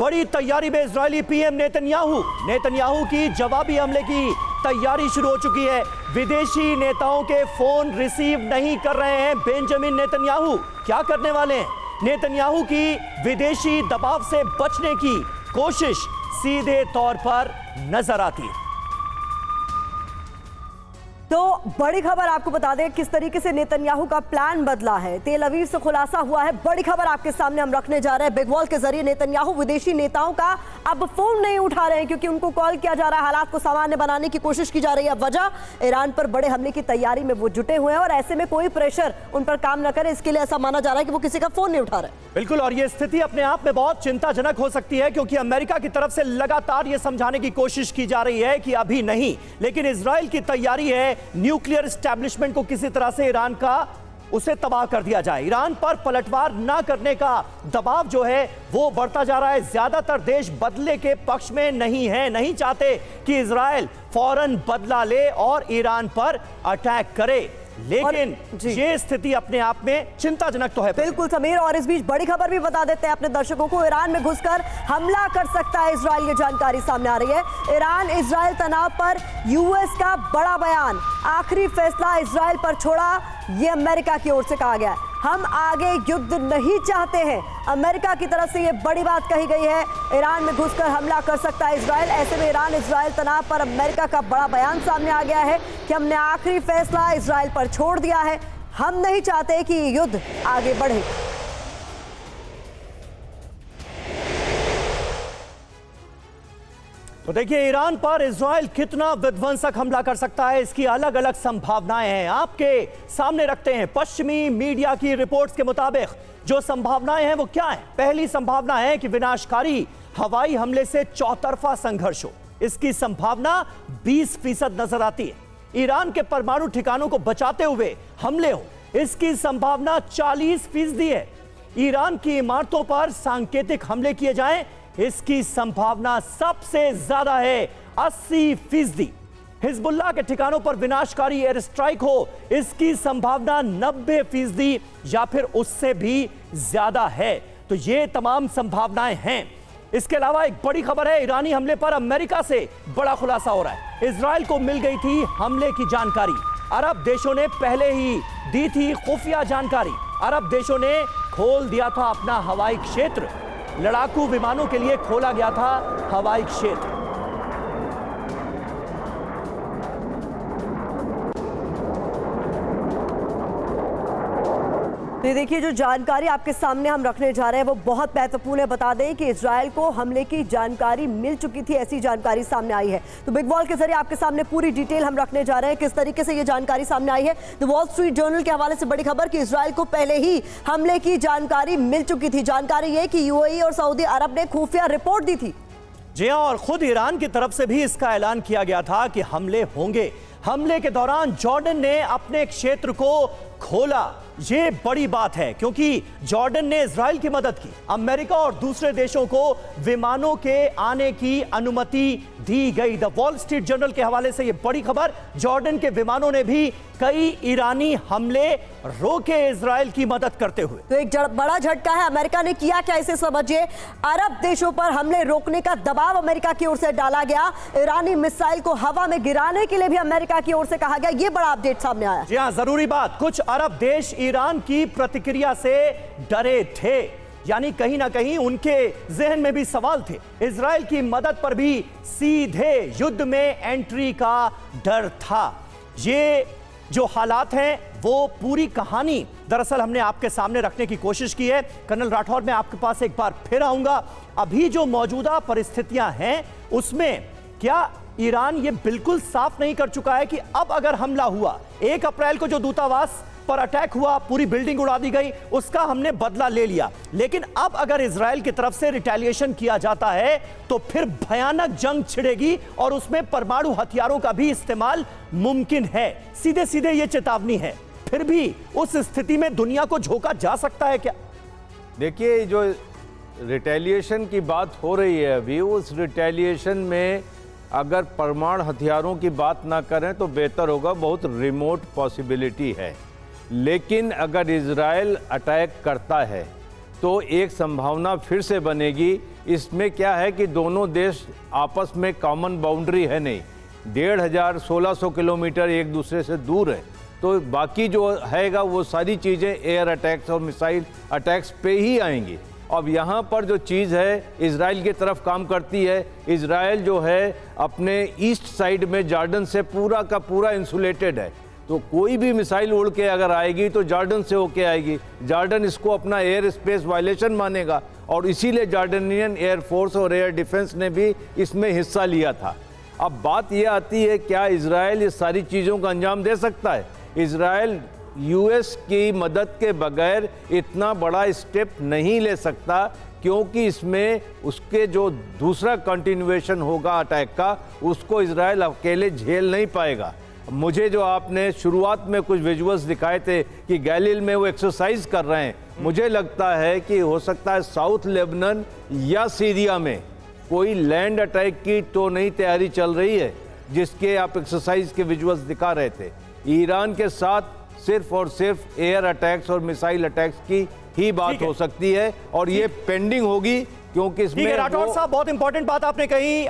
बड़ी तैयारी में इजरायली पीएम नेतन्याहू की जवाबी हमले की तैयारी शुरू हो चुकी है। विदेशी नेताओं के फोन रिसीव नहीं कर रहे हैं बेंजामिन नेतन्याहू। क्या करने वाले हैं? नेतन्याहू की विदेशी दबाव से बचने की कोशिश सीधे तौर पर नजर आती है। तो बड़ी खबर आपको बता दें किस तरीके से नेतन्याहू का प्लान बदला है। तेल अवीव से खुलासा हुआ है, बड़ी खबर आपके सामने हम रखने जा रहे हैं। बिग वॉल के जरिए नेतन्याहू विदेशी नेताओं का अब फोन नहीं उठा रहे हैं क्योंकि उनको कॉल किया जा रहा है। हालात को सामान्य बनाने की कोशिश की जा रही है। वजह ईरान पर बड़े हमले की तैयारी में वो जुटे हुए हैं और ऐसे में कोई प्रेशर उन पर काम न करे, इसके लिए ऐसा माना जा रहा है कि वो किसी का फोन नहीं उठा रहे। बिल्कुल, और ये स्थिति अपने आप में बहुत चिंताजनक हो सकती है क्योंकि अमेरिका की तरफ से लगातार ये समझाने की कोशिश की जा रही है कि अभी नहीं, लेकिन इजराइल की तैयारी है न्यूक्लियर एस्टैब्लिशमेंट को किसी तरह से ईरान का उसे तबाह कर दिया जाए। ईरान पर पलटवार ना करने का दबाव जो है वो बढ़ता जा रहा है। ज्यादातर देश बदले के पक्ष में नहीं है, नहीं चाहते कि इजराइल फौरन बदला ले और ईरान पर अटैक करे, लेकिन ये स्थिति अपने आप में चिंताजनक तो है। बिल्कुल समीर, और इस बीच बड़ी खबर भी बता देते हैं अपने दर्शकों को। ईरान में घुसकर हमला कर सकता है इजराइल, ये जानकारी सामने आ रही है। ईरान इजराइल तनाव पर यूएस का बड़ा बयान, आखिरी फैसला इजराइल पर छोड़ा, ये अमेरिका की ओर से कहा गया है। हम आगे युद्ध नहीं चाहते हैं, अमेरिका की तरफ से ये बड़ी बात कही गई है। ईरान में घुसकर हमला कर सकता है इजराइल। ऐसे में ईरान इजराइल तनाव पर अमेरिका का बड़ा बयान सामने आ गया है कि हमने आखिरी फैसला इजराइल पर छोड़ दिया है, हम नहीं चाहते कि ये युद्ध आगे बढ़े। तो देखिए, ईरान पर इजराइल कितना विध्वंसक हमला कर सकता है, इसकी अलग अलग संभावनाएं हैं, आपके सामने रखते हैं। पश्चिमी मीडिया की रिपोर्ट्स के मुताबिक जो संभावनाएं हैं वो क्या है? पहली संभावना है कि विनाशकारी हवाई हमले से चौतरफा संघर्ष हो, इसकी संभावना 20% नजर आती है। ईरान के परमाणु ठिकानों को बचाते हुए हमले हो, इसकी संभावना 40% है। ईरान की इमारतों पर सांकेतिक हमले किए जाएं, इसकी संभावना सबसे ज्यादा है 80%। हिजबुल्लाह के ठिकानों पर विनाशकारी एयर स्ट्राइक हो, इसकी संभावना 90% या फिर उससे भी ज्यादा है। तो ये तमाम संभावनाएं हैं। इसके अलावा एक बड़ी खबर है, ईरानी हमले पर अमेरिका से बड़ा खुलासा हो रहा है। इजराइल को मिल गई थी हमले की जानकारी, अरब देशों ने पहले ही दी थी खुफिया जानकारी। अरब देशों ने खोल दिया था अपना हवाई क्षेत्र, लड़ाकू विमानों के लिए खोला गया था हवाई क्षेत्र। तो देखिए, जो जानकारी आपके सामने हम रखने जा रहे हैं वो बहुत महत्वपूर्ण है। बता दें कि इजराइल को हमले की जानकारी मिल चुकी थी, ऐसी जानकारी सामने आई है। तो बिग वॉल के जरिए आपके सामने पूरी डिटेल हम रखने जा रहे हैं, किस तरीके से ये जानकारी सामने आई है। द वॉल स्ट्रीट जर्नल के हवाले से बड़ी खबर कि इजराइल को पहले ही हमले की जानकारी मिल चुकी थी। जानकारी ये कि यूएई और सऊदी अरब ने खुफिया रिपोर्ट दी थी। जी हां, और खुद ईरान की तरफ से भी इसका ऐलान किया गया था कि हमले होंगे। हमले के दौरान जॉर्डन ने अपने क्षेत्र को खोला। ये बड़ी बात है क्योंकि जॉर्डन ने इजराइल की मदद की। अमेरिका और दूसरे देशों को विमानों के आने की अनुमति दी गई। द वॉल स्ट्रीट जर्नल के हवाले से ये बड़ी खबर, जॉर्डन के विमानों ने भी कई ईरानी हमले रोके इजराइल की मदद करते हुए। तो एक बड़ा झटका है। अमेरिका ने किया क्या, इसे समझिए। अरब देशों पर हमले रोकने का दबाव अमेरिका की ओर से डाला गया। ईरानी मिसाइल को हवा में गिराने के लिए भी अमेरिका की ओर से कहा गया। ये बड़ा अपडेट सामने आया। जी हां, जरूरी बात, कुछ अरब देश ईरान की प्रतिक्रिया से डरे थे, यानी कहीं ना कहीं उनके जहन में भी सवाल थे। इजराइल की मदद पर भी सीधे युद्ध में एंट्री का डर था। ये जो हालात हैं वो पूरी कहानी दरअसल हमने आपके सामने रखने की कोशिश की है। कर्नल राठौर, मैं आपके पास एक बार फिर आऊंगा। अभी जो मौजूदा परिस्थितियां हैं उसमें क्या ईरान ये बिल्कुल साफ नहीं कर चुका है कि अब अगर हमला हुआ, 1 अप्रैल को जो दूतावास पर अटैक हुआ, पूरी बिल्डिंग उड़ा दी गई, उसका हमने बदला ले लिया, लेकिन अब अगर इजराइल की तरफ से रिटेलिएशन किया जाता है तो फिर भयानक जंग छिड़ेगी और उसमें परमाणु हथियारों का भी इस्तेमाल मुमकिन है। सीधे सीधे ये चेतावनी है। फिर भी उस स्थिति में दुनिया को झोंका जा सकता है क्या? देखिए, जो रिटेलिएशन की बात हो रही है अभी, उस रिटेलिएशन में अगर परमाणु हथियारों की बात ना करें तो बेहतर होगा, बहुत रिमोट पॉसिबिलिटी है। लेकिन अगर इजराइल अटैक करता है तो एक संभावना फिर से बनेगी इसमें क्या है कि दोनों देश आपस में कॉमन बाउंड्री है नहीं, 1500-1600 किलोमीटर एक दूसरे से दूर है, तो बाकी जो हैगा वो सारी चीज़ें एयर अटैक्स और मिसाइल अटैक्स पे ही आएंगी। अब यहाँ पर जो चीज़ है इजराइल की तरफ काम करती है। इजराइल जो है अपने ईस्ट साइड में जॉर्डन से पूरा का पूरा इंसुलेटेड है, तो कोई भी मिसाइल उड़ के अगर आएगी तो जॉर्डन से होके आएगी। जॉर्डन इसको अपना एयर स्पेस वायलेशन मानेगा और इसीलिए जॉर्डनियन एयरफोर्स और एयर डिफेंस ने भी इसमें हिस्सा लिया था। अब बात यह आती है, क्या इजराइल इस सारी चीज़ों का अंजाम दे सकता है? इजराइल यूएस की मदद के बगैर इतना बड़ा स्टेप नहीं ले सकता, क्योंकि इसमें उसके जो दूसरा कंटिन्यूएशन होगा अटैक का, उसको इजराइल अकेले झेल नहीं पाएगा। मुझे जो आपने शुरुआत में कुछ विजुअल्स दिखाए थे कि गैलिल में वो एक्सरसाइज कर रहे हैं, मुझे लगता है कि हो सकता है साउथ लेबनान या सीरिया में कोई लैंड अटैक की तो नहीं तैयारी चल रही है, जिसके आप एक्सरसाइज के विजुअल्स दिखा रहे थे। ईरान के साथ सिर्फ और सिर्फ एयर अटैक्स और मिसाइल अटैक्स की ही बात हो सकती है और ये पेंडिंग होगी, क्योंकि इसमें राठौर साहब बहुत इंपॉर्टेंट बात आपने कही।